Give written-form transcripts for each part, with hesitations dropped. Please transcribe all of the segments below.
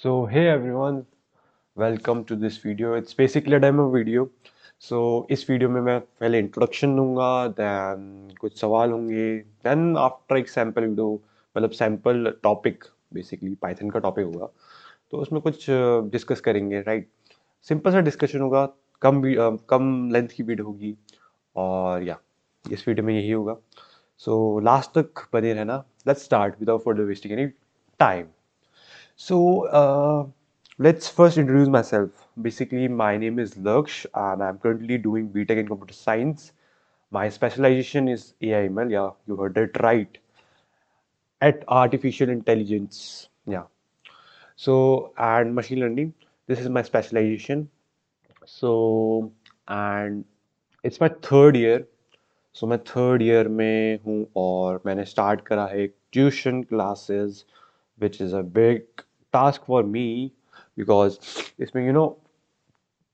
So hey everyone, welcome to this video. It's basically a demo video. So इस video में मैं पहले introduction दूंगा, देन कुछ सवाल होंगे, देन आफ्टर एक सैम्पल वीडियो मतलब सैम्पल टॉपिक बेसिकली पाइथन का टॉपिक होगा. तो उसमें कुछ डिस्कस करेंगे, राइट. सिंपल सा डिस्कशन होगा, कम लेंथ की वीडियो होगी और या इस वीडियो में यही होगा. सो लास्ट तक बने रहना. Let's start without further wasting any time. So, let's first introduce myself. Basically, my name is Laksh, and I'm currently doing BTech in Computer Science. My specialization is AI ML. Yeah, you heard it right. At artificial intelligence. Yeah. So, and machine learning. This is my specialization. So, and it's my third year. सो मैं third year में हूँ और मैंने start करा है एक tuition classes which is a big task for me because इसमें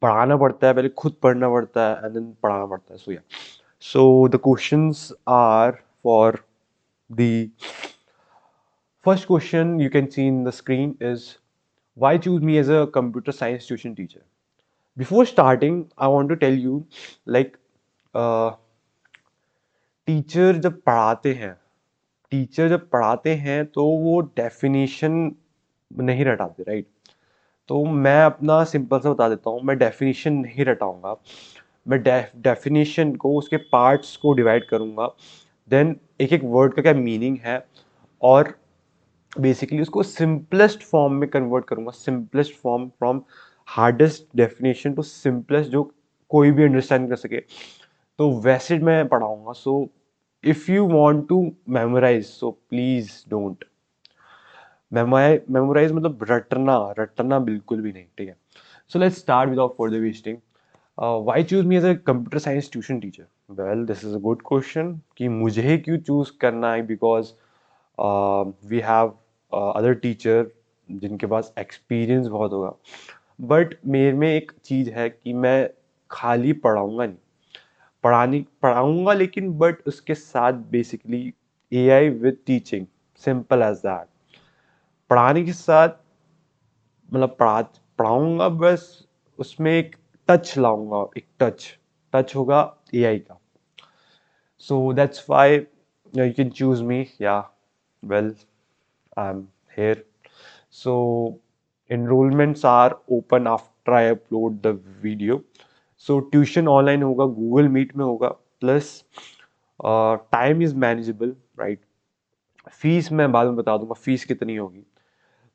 पढ़ाना पड़ता है, पहले खुद पढ़ना पड़ता है एंड देन पढ़ाना पड़ता है. सो या so the questions are for the first question you can see in the screen is why choose me as a computer science tuition teacher. Before starting, I want to tell you, like, teacher जब पढ़ाते हैं तो वो definition नहीं रटाते, right. तो मैं अपना simple सा बता देता हूँ, मैं डेफिनेशन नहीं रटाऊंगा. मैं डेफिनेशन को उसके पार्ट्स को डिवाइड करूंगा, देन एक एक वर्ड का क्या मीनिंग है और बेसिकली उसको सिंपलेस्ट फॉर्म में कन्वर्ट करूंगा. Simplest form from hardest definition to simplest, जो कोई भी अंडरस्टैंड कर सके, तो वैसे मैं पढ़ाऊंगा. So if you want to memorise, so please don't memorise. मतलब रटना रटना बिल्कुल भी नहीं, ठीक है. So let's start without further wasting. Why choose me as a computer science tuition teacher. Well, this is a good question कि मुझे क्यों चूज करना है. Because we have other teacher जिनके पास एक्सपीरियंस बहुत होगा, बट मेरे में एक चीज़ है कि मैं खाली पढ़ाऊंगा नहीं. पढ़ानी पढ़ाऊंगा लेकिन बट उसके साथ basically AI with teaching, simple as that. पढ़ाने के साथ मतलब पढ़ाऊंगा बस, उसमें एक टच लाऊंगा, एक टच टच होगा एआई का. So that's why you can choose me. या well, I am here. So enrollments are open after I upload the video. So tuition online होगा, Google Meet में होगा, plus time is manageable, right? Fees मैं बाद में बता दूंगा fees कितनी होगी.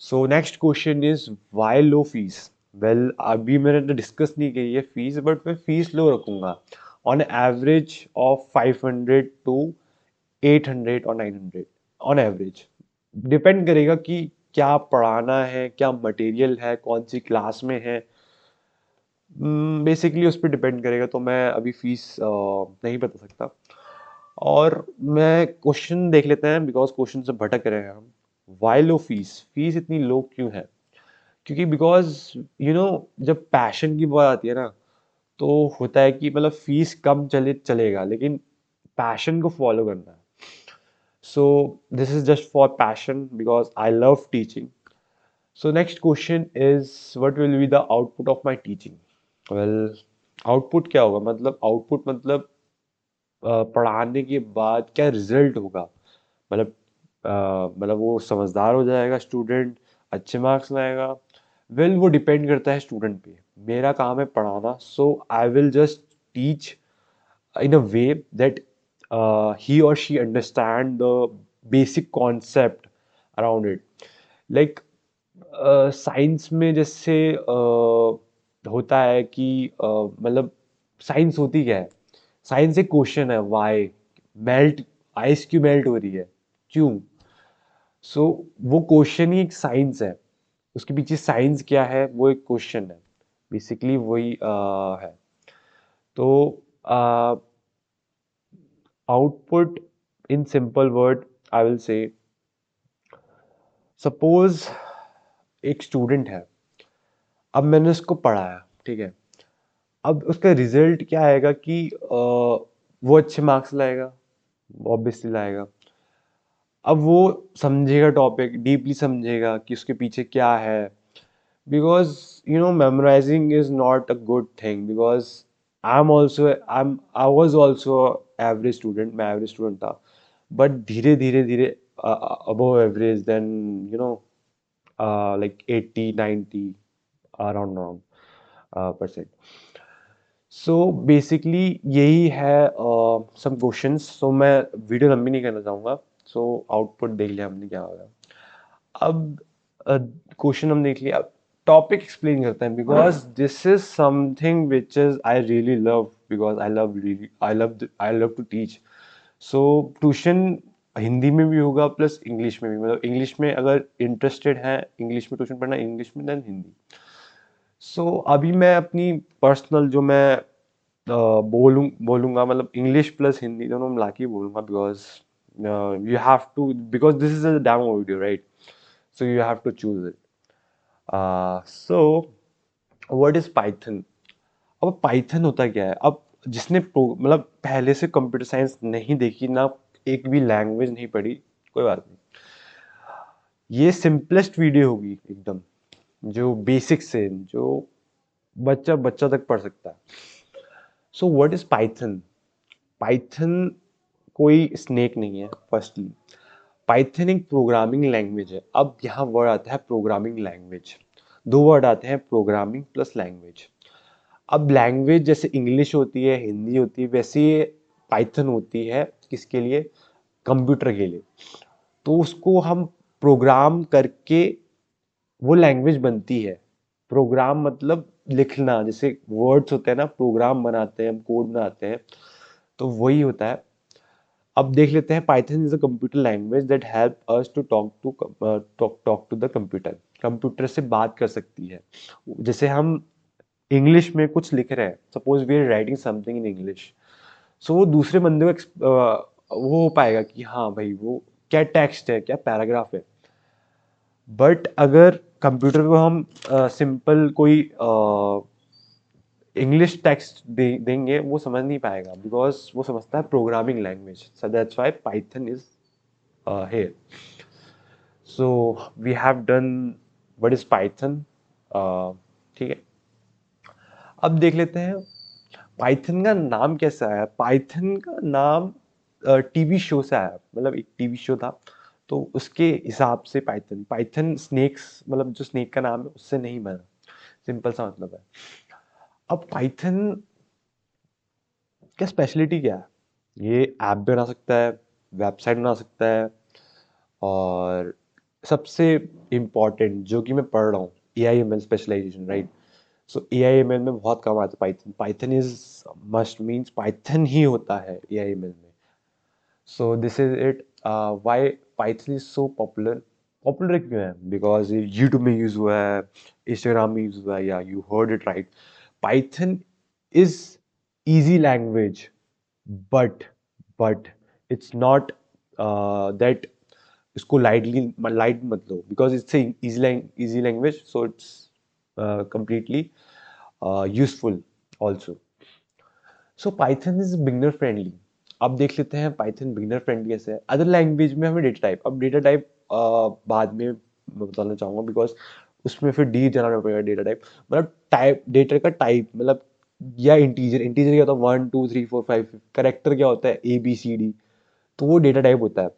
So next question is why low fees. Well, अभी मैंने तो डिस्कस नहीं की है फीस, बट मैं फीस लो रखूंगा ऑन एवरेज ऑफ 500 टू 800 और 900 ऑन एवरेज. डिपेंड करेगा कि क्या पढ़ाना है, क्या मटेरियल है, कौन सी क्लास में है. बेसिकली उस पर डिपेंड करेगा, तो मैं अभी फीस नहीं बता सकता. और मैं क्वेश्चन देख लेते हैं बिकॉज क्वेश्चन से भटक रहे हैं हम. वाई लो फीस, फीस इतनी लो क्यों है. क्योंकि बिकॉज जब पैशन की बात आती है ना, तो होता है कि मतलब फीस कम चलेगा लेकिन पैशन को फॉलो करना है. सो this is just for passion because I love teaching. So next question is what will be the output of my teaching. Well, output क्या होगा, मतलब आउटपुट मतलब पढ़ाने के बाद क्या रिजल्ट होगा. मतलब मतलब वो समझदार हो जाएगा स्टूडेंट, अच्छे मार्क्स लाएगा. वेल, वो डिपेंड करता है स्टूडेंट पे. मेरा काम है पढ़ाना, so I will just teach in a way that he or she understand the basic concept around it. Like science में जैसे होता है कि मतलब साइंस होती क्या है. साइंस एक क्वेश्चन है, वाई मेल्ट, आइस क्यों मेल्ट हो रही है, क्यों. सो वो क्वेश्चन ही एक साइंस है. उसके पीछे साइंस क्या है वो एक क्वेश्चन है. बेसिकली वही है. तो output in simple word I will say, suppose एक स्टूडेंट है, अब मैंने उसको पढ़ाया, ठीक है. अब उसका रिजल्ट क्या आएगा कि वो अच्छे मार्क्स लाएगा, ऑब्वियसली लाएगा. अब वो समझेगा टॉपिक, डीपली समझेगा कि उसके पीछे क्या है, because memorizing is not a good thing, because I was also average student, मैं average student था, but धीरे धीरे धीरे above average, then like 80 90 around percent. So basically यही है सम क्वेश्चंस। सो मैं वीडियो लंबी नहीं करना चाहूँगा। सो आउटपुट देख लिया हमने क्या होगा। अब क्वेश्चन हम देख लिया, अब टॉपिक एक्सप्लेन करते हैं, because this is something which is I really love, because I love to teach. So tuition Hindi में भी होगा प्लस इंग्लिश में भी, मतलब इंग्लिश में अगर इंटरेस्टेड है इंग्लिश में ट्यूशन पढ़ना, इंग्लिश में देन हिंदी। सो अभी मैं अपनी पर्सनल जो मैं बोलूंगा, मतलब इंग्लिश प्लस हिंदी दोनों मिला के बोलूंगा, because you have to, because this is a demo video right, so you have to choose it. So what is Python? अब पाइथन होता क्या है? अब जिसने मतलब पहले से कंप्यूटर साइंस नहीं देखी ना, एक भी लैंग्वेज नहीं पढ़ी, कोई बात नहीं, ये सिंपलेस्ट वीडियो होगी एकदम, जो बेसिक से जो बच्चा बच्चा तक पढ़ सकता है। सो व्हाट इज पाइथन? पाइथन कोई स्नेक नहीं है। फर्स्टली पाइथन एक प्रोग्रामिंग लैंग्वेज है। अब यहाँ वर्ड आता है प्रोग्रामिंग लैंग्वेज, दो वर्ड आते हैं, प्रोग्रामिंग प्लस लैंग्वेज। अब लैंग्वेज जैसे इंग्लिश होती है, हिंदी होती है, वैसे पाइथन होती है किसके लिए? कंप्यूटर के लिए। तो उसको हम प्रोग्राम करके वो लैंग्वेज बनती है। प्रोग्राम मतलब लिखना, जैसे वर्ड्स होते हैं ना, प्रोग्राम बनाते हैं हम, कोड बनाते हैं, तो वही होता है। अब देख लेते हैं, Python is a computer language that help us to talk to the computer. Computer से बात कर सकती है। जैसे हम इंग्लिश में कुछ लिख रहे हैं, suppose we are writing something in English, so वो दूसरे बंदे को वो हो पाएगा कि हाँ भाई वो क्या टेक्स्ट है, क्या पैराग्राफ है। बट अगर कंप्यूटर को हम सिंपल कोई इंग्लिश टेक्स्ट देंगे, वो समझ नहीं पाएगा, बिकॉज वो समझता है programming language. So that's why Python is here. So we have done what is Python. ठीक है, अब देख लेते हैं पाइथन का नाम कैसे आया। पाइथन का नाम टीवी शो से आया, मतलब एक टीवी शो था, तो उसके हिसाब से पाइथन, पाइथन स्नेक्स, मतलब जो स्नेक का नाम है उससे नहीं बना, सिंपल सा मतलब है। अब पाइथन क्या स्पेशलिटी क्या है? ये ऐप भी बना सकता है, वेबसाइट बना सकता है, और सबसे इम्पॉर्टेंट जो कि मैं पढ़ रहा हूँ, A I M L specialization right. So A I M L में बहुत काम आता है Python. Python is must, means Python ही होता है ए आई एम एल में। So this is it, why Python is so popular. Popular क्यों है? बिकॉज ये यूट्यूब में यूज हुआ है, इंस्टाग्राम में यूज हुआ है, या you heard it right. Python is easy language, but it's not that इसको लाइट मत लो, because it's easy language, so it's completely useful also. So Python is beginner friendly. अब देख लेते हैं पाइथन बिगनर फ्रेंडली कैसे है। अदर लैंग्वेज में हमें डेटा टाइप, अब डेटा टाइप बाद में मैं बताना चाहूंगा, बिकॉज उसमें फिर डी जाना पड़ेगा। डेटा टाइप मतलब टाइप, डेटा का टाइप मतलब, या इंटीजर, इंटीजर क्या होता है, 1 2 3 4 5, करेक्टर क्या होता है, ABCD, तो वो डेटा टाइप होता है।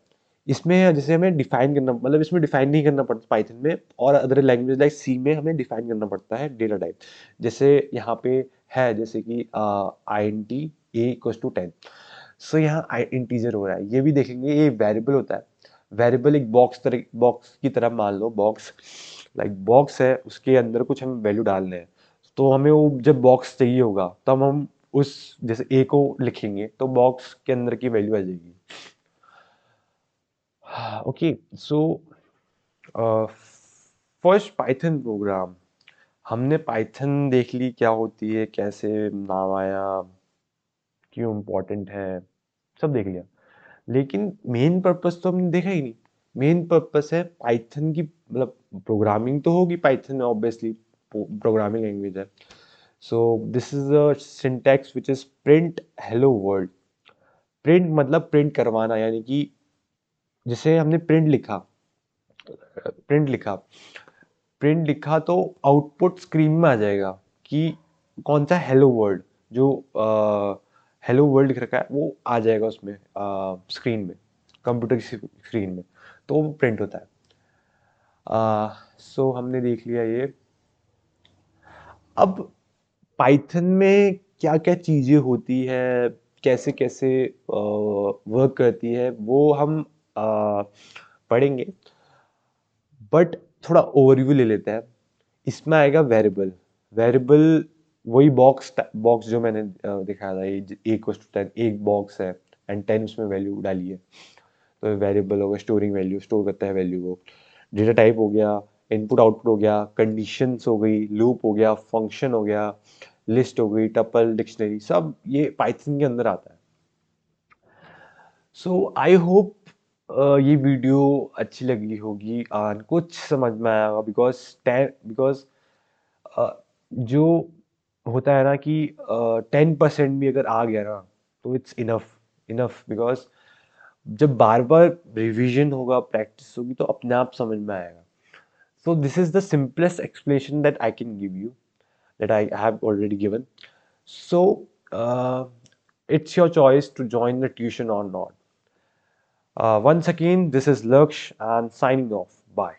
इसमें जैसे हमें डिफाइन करना, मतलब इसमें डिफाइन नहीं करना पड़ता पाइथन में, और अदर लैंग्वेज लाइक सी में हमें डिफाइन करना पड़ता है डेटा टाइप। जैसे यहाँ पे है, जैसे कि INT A = 10, सो यहाँ इंटीजर हो रहा है, ये भी देखेंगे, ये वेरिएबल होता है। वेरिएबल एक बॉक्स की तरह मान लो, बॉक्स लाइक बॉक्स है, उसके अंदर कुछ हम वैल्यू डालने हैं, तो हमें वो जब बॉक्स चाहिए होगा तब हम उस, जैसे ए को लिखेंगे तो बॉक्स के अंदर की वैल्यू आ जाएगी। Okay, so first Python programme, हमने पाइथन देख ली क्या होती है, कैसे नाम आया, क्यों इम्पोर्टेंट है, सब देख लिया। लेकिन मेन पर्पस तो हमने देखा ही नहीं। मेन पर्पस है पाइथन की, मतलब प्रोग्रामिंग तो होगी पाइथन में, ऑब्वियसली प्रोग्रामिंग लैंग्वेज है। सो this is a syntax which is print hello world. Print मतलब प्रिंट करवाना, यानी कि जैसे हमने प्रिंट लिखा, प्रिंट लिखा तो आउटपुट स्क्रीन में आ जाएगा कि कौन सा हेलो वर्ल्ड, जो हेलो वर्ल्ड लिख रखा है वो आ जाएगा उसमें स्क्रीन में, कंप्यूटर की स्क्रीन में, तो वो प्रिंट होता है। सो हमने देख लिया ये। अब पाइथन में क्या क्या चीज़ें होती है, कैसे कैसे वर्क करती है, वो हम पढ़ेंगे, बट थोड़ा ओवरव्यू ले लेते हैं। इसमें आएगा वेरिएबल। वेरिएबल वही बॉक्स बॉक्स जो मैंने दिखाया था, ये A = 10, एक बॉक्स है एंड 10 उसमें वैल्यू डाली है, तो वेरिएबल होगा, स्टोरिंग वैल्यू, स्टोर करता है वैल्यू को। डेटा टाइप हो गया, इनपुट आउटपुट हो गया, कंडीशंस हो गई, लूप हो गया, फंक्शन हो गया, लिस्ट हो गई, टपल, डिक्शनरी, सब ये पाइथन के अंदर आता है। सो आई होप ये वीडियो अच्छी लगी होगी और कुछ समझ में आया होगा, बिकॉज जो होता है ना कि 10% भी अगर आ गया ना तो इट्स इनफ, इनफ, बिकॉज जब बार बार रिवीजन होगा, प्रैक्टिस होगी, तो अपने आप समझ में आएगा। सो this is the simplest explanation that I can give you, that I have already given. So it's your choice to join the tuition or not. Once again, this is Laksh and signing off. Bye.